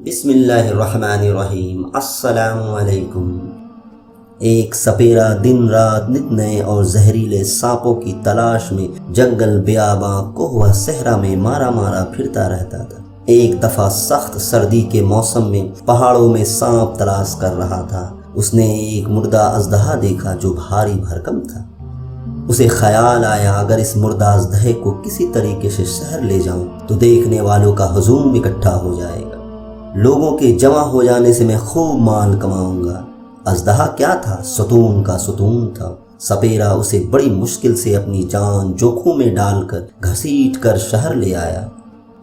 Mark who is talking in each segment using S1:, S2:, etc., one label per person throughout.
S1: بسم اللہ الرحمن الرحیم۔ السلام علیکم۔ ایک سپیرا دن رات نت نئے اور زہریلے سانپوں کی تلاش میں جنگل بیاباں کوہ صحرا میں مارا مارا پھرتا رہتا تھا۔ ایک دفعہ سخت سردی کے موسم میں پہاڑوں میں سانپ تلاش کر رہا تھا۔ اس نے ایک مردہ اژدہا دیکھا جو بھاری بھرکم تھا۔ اسے خیال آیا اگر اس مردہ اژدہے کو کسی طریقے سے شہر لے جاؤں تو دیکھنے والوں کا ہجوم اکٹھا ہو جائے گا، لوگوں کے جمع ہو جانے سے میں خوب مال کماؤں گا۔ اژدہا کیا تھا؟ ستون کا ستون تھا۔ سپیرا اسے بڑی مشکل سے اپنی جان جوکھوں میں ڈال کر گھسیٹ کر شہر لے آیا۔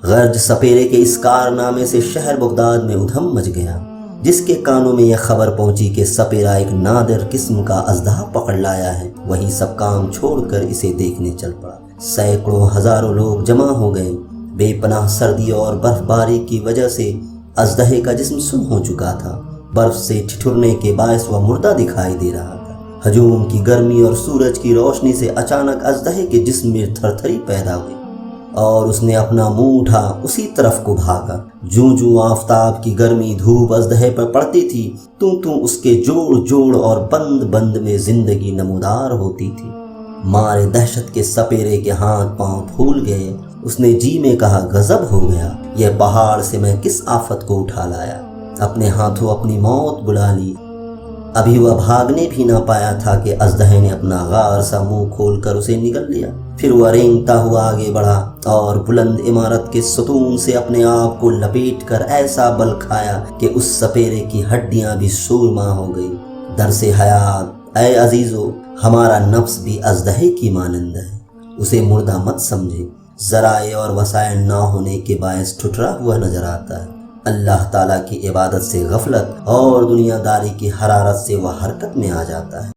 S1: غرض سپیرے کے اس کارنامے سے شہر بغداد میں ادھم مچ گیا۔ جس کے کانوں میں یہ خبر پہنچی کہ سپیرا ایک نادر قسم کا اژدہا پکڑ لایا ہے، وہی سب کام چھوڑ کر اسے دیکھنے چل پڑا۔ سینکڑوں ہزاروں لوگ جمع ہو گئے۔ بے پناہ سردی اور برف باری کی وجہ سے اژدہے کا جسم سن ہو چکا تھا۔ برف سے ٹھٹھرنے کے باعث وہ مردہ دکھائی دے رہا تھا۔ ہجوم کی گرمی اور سورج کی روشنی سے اچانک اژدہے کے جسم میں تھر تھری پیدا ہوئی اور اس نے اپنا منہ اٹھا اسی طرف کو بھاگا۔ جوں جوں آفتاب کی گرمی دھوپ اژدہے پر پڑتی تھی توں اس کے جوڑ جوڑ اور بند بند میں زندگی نمودار ہوتی تھی۔ مارے دہشت کے سپیرے کے ہاتھ پاؤں پھول گئے۔ اس نے جی میں کہا، غضب ہو گیا، یہ پہاڑ سے میں کس آفت کو اٹھا لایا، اپنے ہاتھوں اپنی موت بلا لی۔ ابھی وہ بھاگنے بھی نہ پایا تھا کہ اژدہے نے اپنا غار سا منہ کھول کر اسے نگل لیا۔ پھر وہ رینگتا ہوا آگے بڑھا اور بلند عمارت کے ستون سے اپنے آپ کو لپیٹ کر ایسا بل کھایا کہ اس سپیرے کی ہڈیاں بھی سورما ہو گئی۔ درس حیات، اے عزیزو، ہمارا نفس بھی اژدہے کی مانند ہے، اسے مردہ مت سمجھے۔ ذرائع اور وسائل نہ ہونے کے باعث ٹھٹرا ہوا نظر آتا ہے۔ اللہ تعالیٰ کی عبادت سے غفلت اور دنیا داری کی حرارت سے وہ حرکت میں آ جاتا ہے۔